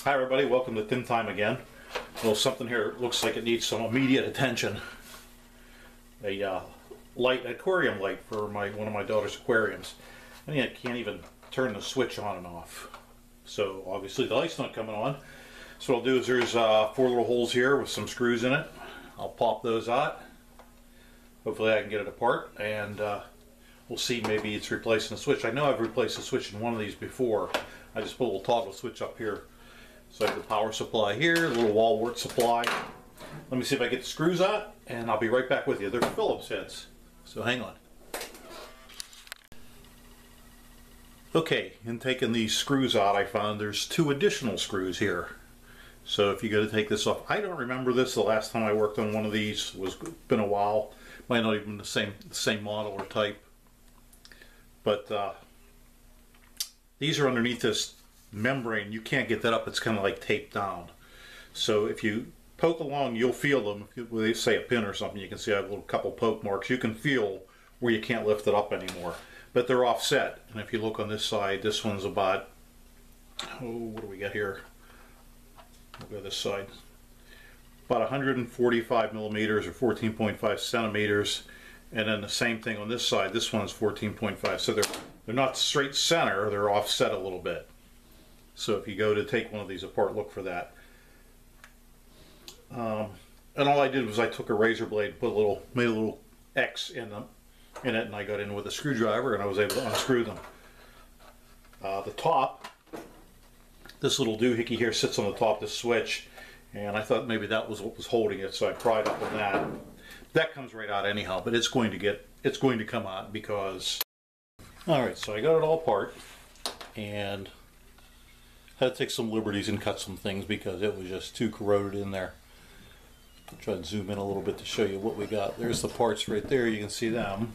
Hi everybody, welcome to Thin Time again. Well, something here looks like it needs some immediate attention. A aquarium light for one of my daughter's aquariums. I mean, I can't even turn the switch on and off. So obviously the light's not coming on. So what I'll do is there's 4 little holes here with some screws in it. I'll pop those out. Hopefully I can get it apart, and we'll see, maybe it's replacing the switch. I know I've replaced the switch in one of these before. I just put a little toggle switch up here. So I have the power supply here, a little wall wart supply. Let me see if I get the screws out, and I'll be right back with you. They're Phillips heads, so hang on. Okay, in taking these screws out, I found there's 2 additional screws here. So if you go to take this off, I don't remember this. The last time I worked on one of these was been a while. Might not even the same model or type. But these are underneath this membrane. You can't get that up. It's kind of like taped down. So if you poke along, you'll feel them. If they say a pin or something, you can see I have a little couple poke marks. You can feel where you can't lift it up anymore. But they're offset. And if you look on this side, this one's about, what do we got here? We'll go this side. About 145 millimeters or 14.5 centimeters. And then the same thing on this side. This one's 14.5. So they're not straight center. They're offset a little bit. So if you go to take one of these apart, look for that. And all I did was I took a razor blade, made a little X in it, and I got in with a screwdriver, and I was able to unscrew them. The top, this little doohickey here sits on the top of the switch, and I thought maybe that was what was holding it, so I pried up on that. That comes right out anyhow, but it's going to come out because. All right, so I got it all apart, and had to take some liberties and cut some things because it was just too corroded in there. I'll try and zoom in a little bit to show you what we got. There's the parts right there, you can see them.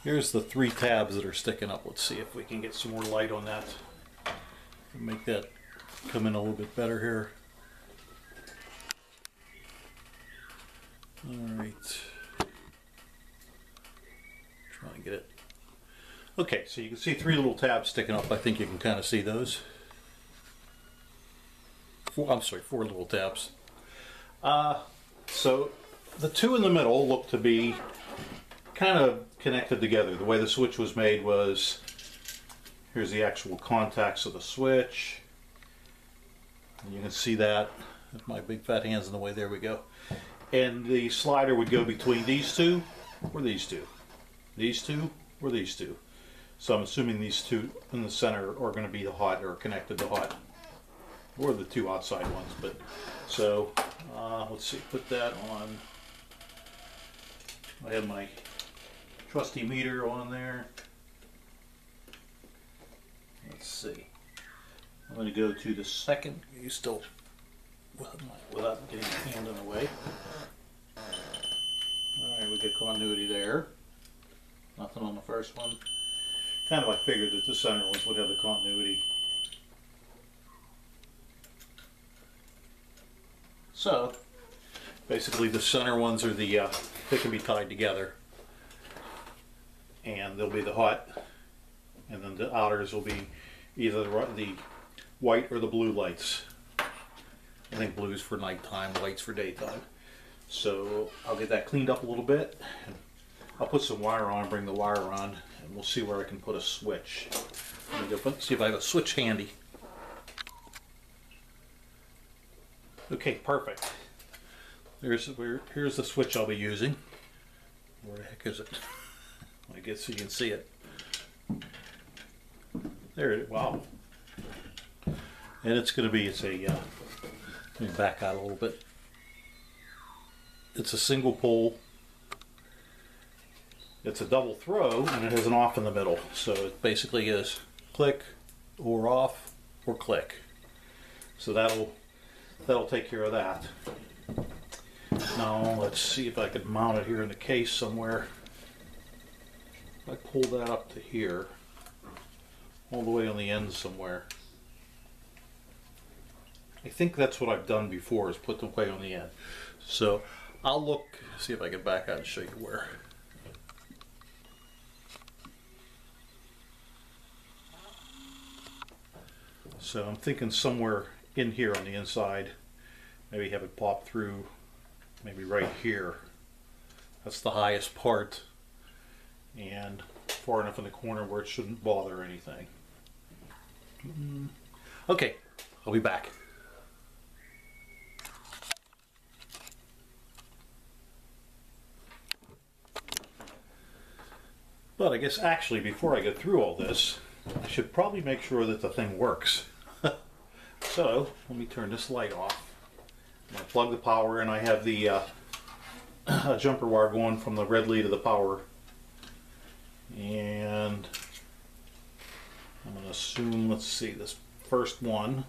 Here's the 3 tabs that are sticking up. Let's see if we can get some more light on that. Make that come in a little bit better here. Alright. Try and get it. Okay, so you can see 3 little tabs sticking up. I think you can kind of see those. 4 little tabs. So the 2 in the middle look to be kind of connected together. The way the switch was made was, here's the actual contacts of the switch. And you can see that. With my big fat hands in the way, there we go. And the slider would go between these 2 or these 2. These 2 or these 2. So I'm assuming these 2 in the center are going to be the hot, or connected to hot, or the 2 outside ones. But so let's see, put that on. I have my trusty meter on there. Let's see. I'm going to go to the second. You still without getting your hand in the way. All right, we get continuity there. Nothing on the first one. Kind of I figured that the center ones would have the continuity. So basically the center ones are they can be tied together, and they'll be the hot, and then the outers will be either the white or the blue lights. I think blue's for nighttime, white's for daytime. So I'll get that cleaned up a little bit. I'll put some wire on, bring the wire on, and we'll see where I can put a switch. Let me go see if I have a switch handy. Okay, perfect. Here's the switch I'll be using. Where the heck is it? I guess you can see it. There it is. Wow. And it's going to be, let me back out a little bit. It's a single pole. It's a double throw, and it has an off in the middle. So it basically is click or off or click. So that'll take care of that. Now let's see if I could mount it here in the case somewhere. If I pull that up to here, all the way on the end somewhere. I think that's what I've done before, is put the way on the end. So I'll look, see if I can back out and show you where. So I'm thinking somewhere in here on the inside, maybe have it pop through, maybe right here. That's the highest part, and far enough in the corner where it shouldn't bother anything. Okay, I'll be back. But I guess actually before I get through all this, I should probably make sure that the thing works. So let me turn this light off. I'm going to plug the power in. I have the jumper wire going from the red lead of the power, and I'm going to assume, let's see, this first one,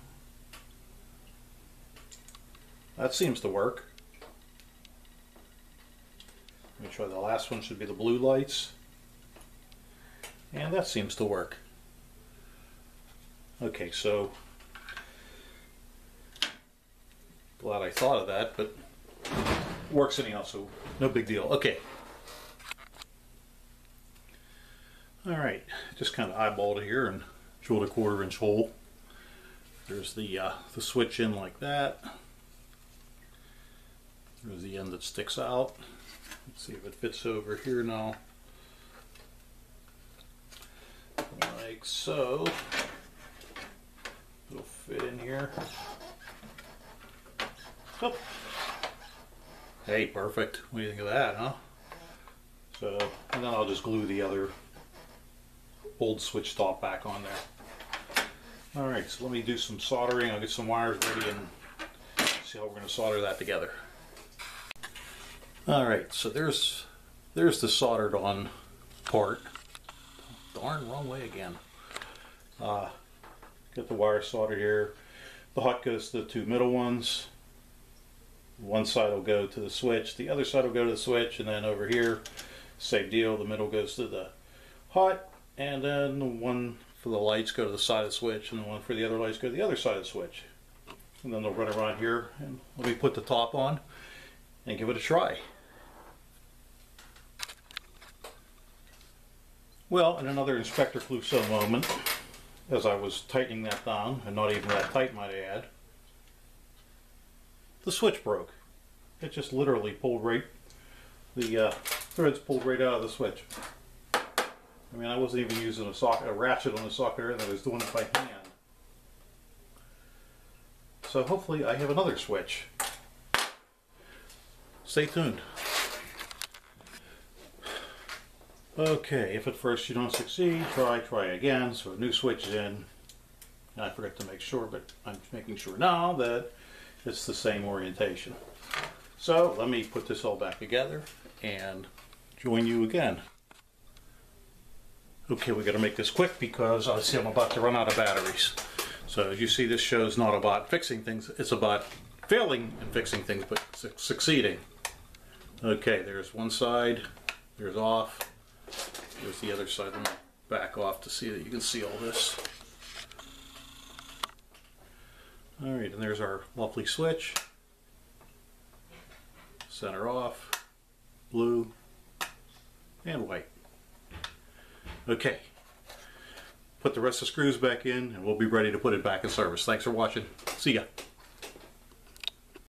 that seems to work. Let me try the last one, should be the blue lights, and that seems to work. Okay, so glad I thought of that, but it works anyhow, so no big deal. Okay. Alright, just kind of eyeballed it here and drilled a 1/4 inch hole. There's the switch in like that. There's the end that sticks out. Let's see if it fits over here now. Like so. It'll fit in here. Oh. Hey, perfect. What do you think of that, huh? So, and then I'll just glue the other old switch stop back on there. Alright, so let me do some soldering. I'll get some wires ready and see how we're going to solder that together. Alright, so there's the soldered on part. Darn, wrong way again. Get the wire soldered here. The hot goes to the 2 middle ones. One side will go to the switch, the other side will go to the switch, and then over here, same deal, the middle goes to the hot, and then the one for the lights go to the side of the switch, and the one for the other lights go to the other side of the switch. And then they'll run around here, and let me put the top on and give it a try. Well, in another Inspector Clouseau moment, as I was tightening that down, and not even that tight might I add, the switch broke. It just literally pulled right, the threads pulled right out of the switch. I mean, I wasn't even using a ratchet on the socket or anything, I was doing it by hand. So hopefully I have another switch. Stay tuned. Okay, if at first you don't succeed, try again. So a new switch is in. And I forgot to make sure, but I'm making sure now that it's the same orientation. So let me put this all back together and join you again. Okay, we got to make this quick because I see I'm about to run out of batteries. So as you see, this show's not about fixing things, it's about failing and fixing things, but succeeding. Okay, there's one side, there's off, there's the other side. Let me back off to see that you can see all this. Alright, and there's our lovely switch. Center off, blue, and white. Okay, put the rest of the screws back in and we'll be ready to put it back in service. Thanks for watching. See ya.